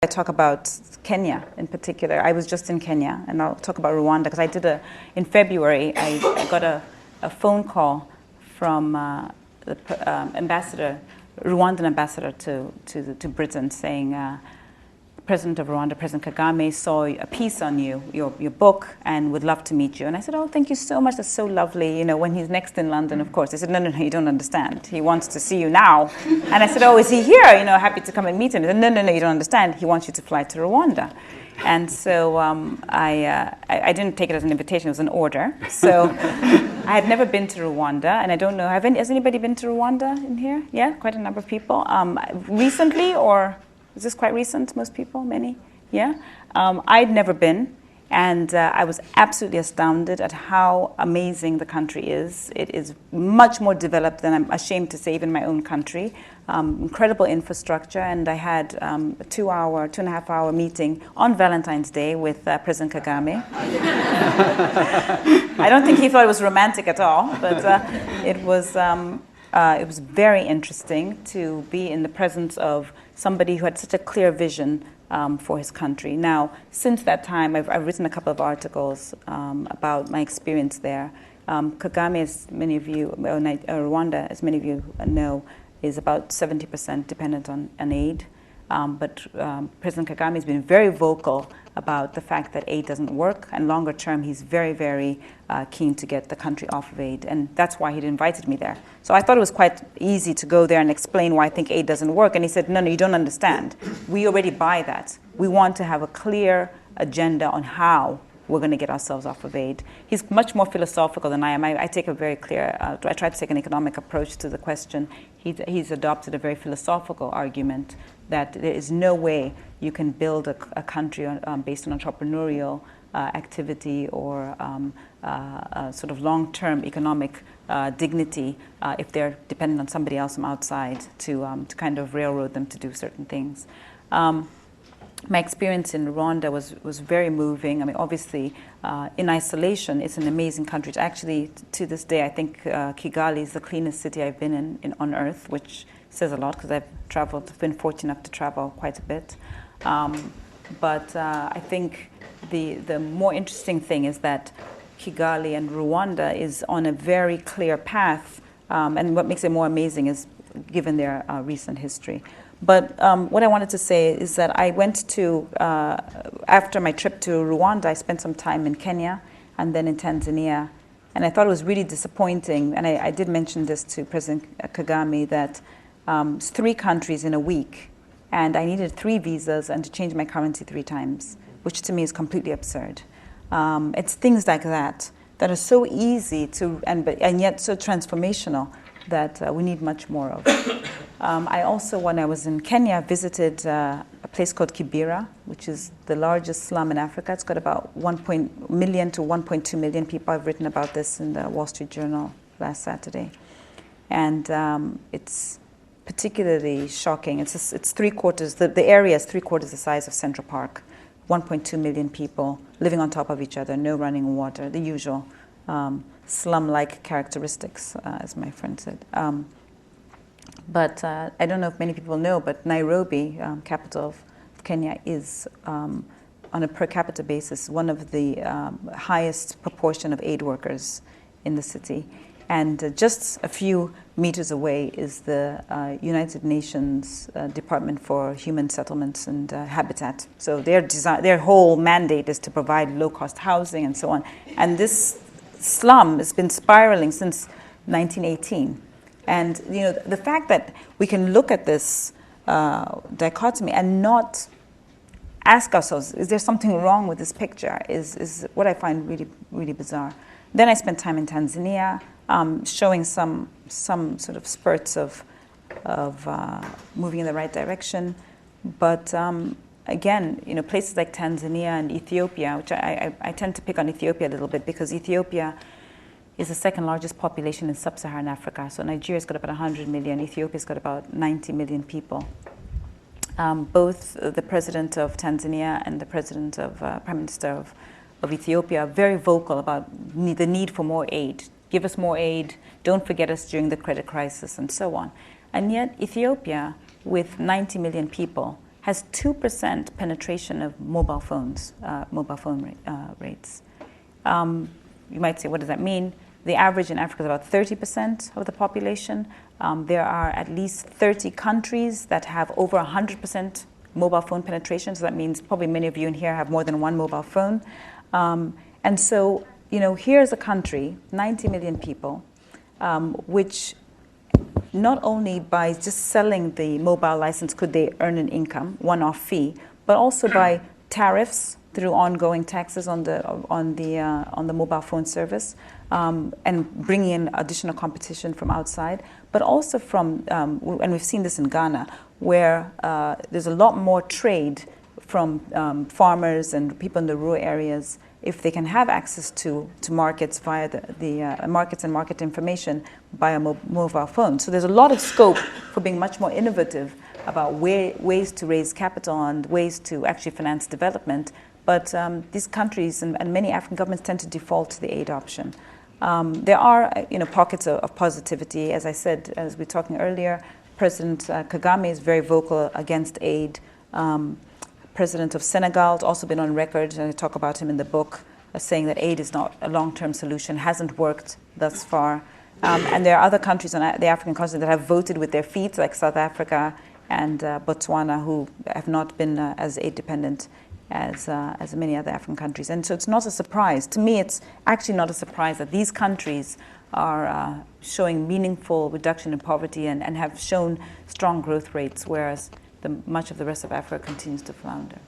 I talk about Kenya in particular. I was just in Kenya, and I'll talk about Rwanda because in February, I got a phone call from the Rwandan ambassador to Britain saying, President of Rwanda, President Kagame, saw a piece on you, your book, and would love to meet you. And I said, oh, thank you so much. That's so lovely. You know, when he's next in London, of course. They said, no, you don't understand. He wants to see you now. And I said, oh, is he here? You know, happy to come and meet him. They said, no, you don't understand. He wants you to fly to Rwanda. And so I didn't take it as an invitation. It was an order. So I had never been to Rwanda, and I don't know, has anybody been to Rwanda in here? Yeah, quite a number of people. Recently, or... Is this quite recent? Most people, many? Yeah? I'd never been, and I was absolutely astounded at how amazing the country is. It is much more developed than I'm ashamed to say, even my own country. Incredible infrastructure, and I had a 2.5 hour meeting on Valentine's Day with President Kagame. I don't think he thought it was romantic at all, but it was very interesting to be in the presence of somebody who had such a clear vision for his country. Now, since that time, I've written a couple of articles about my experience there. Kagame, as many of you, Rwanda, as many of you know, is about 70% dependent on aid. But President Kagame has been very vocal about the fact that aid doesn't work, and longer term, he's very, very keen to get the country off of aid, and that's why he'd invited me there. So I thought it was quite easy to go there and explain why I think aid doesn't work, and he said, no, you don't understand. We already buy that. We want to have a clear agenda on how we're going to get ourselves off of aid. He's much more philosophical than I am. I take a very clear, I try to take an economic approach to the question. He's adopted a very philosophical argument that there is no way you can build a country based on entrepreneurial activity or sort of long-term economic dignity if they're dependent on somebody else from outside to kind of railroad them to do certain things. My experience in Rwanda was very moving. I mean, obviously, in isolation, it's an amazing country. Actually, to this day, I think Kigali is the cleanest city I've been in on earth, which says a lot because I've been fortunate enough to travel quite a bit. But I think the more interesting thing is that Kigali and Rwanda is on a very clear path, and what makes it more amazing is given their recent history. But what I wanted to say is that I went to, after my trip to Rwanda, I spent some time in Kenya and then in Tanzania. And I thought it was really disappointing, and I did mention this to President Kagame, that it's 3 countries in a week, and I needed 3 visas and to change my currency 3 times, which to me is completely absurd. It's things like that are so easy to, and yet so transformational, that we need much more of. I also, when I was in Kenya, visited a place called Kibera, which is the largest slum in Africa. It's got about 1 million to 1.2 million people. I've written about this in the Wall Street Journal last Saturday. And it's particularly shocking. It's 3/4, the area is 3/4 the size of Central Park. 1.2 million people living on top of each other, no running water, the usual slum-like characteristics, as my friend said. But I don't know if many people know, but Nairobi, capital of Kenya, is, on a per capita basis, one of the highest proportion of aid workers in the city. And just a few meters away is the United Nations Department for Human Settlements and Habitat. So their whole mandate is to provide low-cost housing and so on. And this slum has been spiraling since 1918. And you know, the fact that we can look at this dichotomy and not ask ourselves, is there something wrong with this picture, is what I find really, really bizarre. Then I spent time in Tanzania, showing some sort of spurts of moving in the right direction. But again, you know, places like Tanzania and Ethiopia, which I tend to pick on Ethiopia a little bit because Ethiopia is the 2nd largest population in sub-Saharan Africa. So Nigeria's got about 100 million, Ethiopia's got about 90 million people. Both the president of Tanzania and the president of Prime Minister of Ethiopia are very vocal about the need for more aid. Give us more aid, don't forget us during the credit crisis, and so on. And yet Ethiopia, with 90 million people, has 2% penetration of mobile phone rates. You might say, what does that mean? The average in Africa is about 30% of the population. There are at least 30 countries that have over 100% mobile phone penetration. So that means probably many of you in here have more than one mobile phone. And so, here's a country, 90 million people, which not only by just selling the mobile license could they earn an income, one-off fee, but also by tariffs through ongoing taxes on the mobile phone service, and bringing in additional competition from outside, but also from, and we've seen this in Ghana, where there's a lot more trade from farmers and people in the rural areas if they can have access to markets via the markets and market information via mobile phone. So there's a lot of scope for being much more innovative about ways to raise capital and ways to actually finance development. But these countries and many African governments tend to default to the aid option. There are pockets of positivity. As I said, as we were talking earlier, President Kagame is very vocal against aid. President of Senegal has also been on record, and I talk about him in the book, saying that aid is not a long-term solution, hasn't worked thus far. And there are other countries on the African continent that have voted with their feet, like South Africa and Botswana, who have not been as aid dependent as many other African countries. And so it's not a surprise. To me, it's actually not a surprise that these countries are showing meaningful reduction in poverty and have shown strong growth rates, whereas much of the rest of Africa continues to flounder.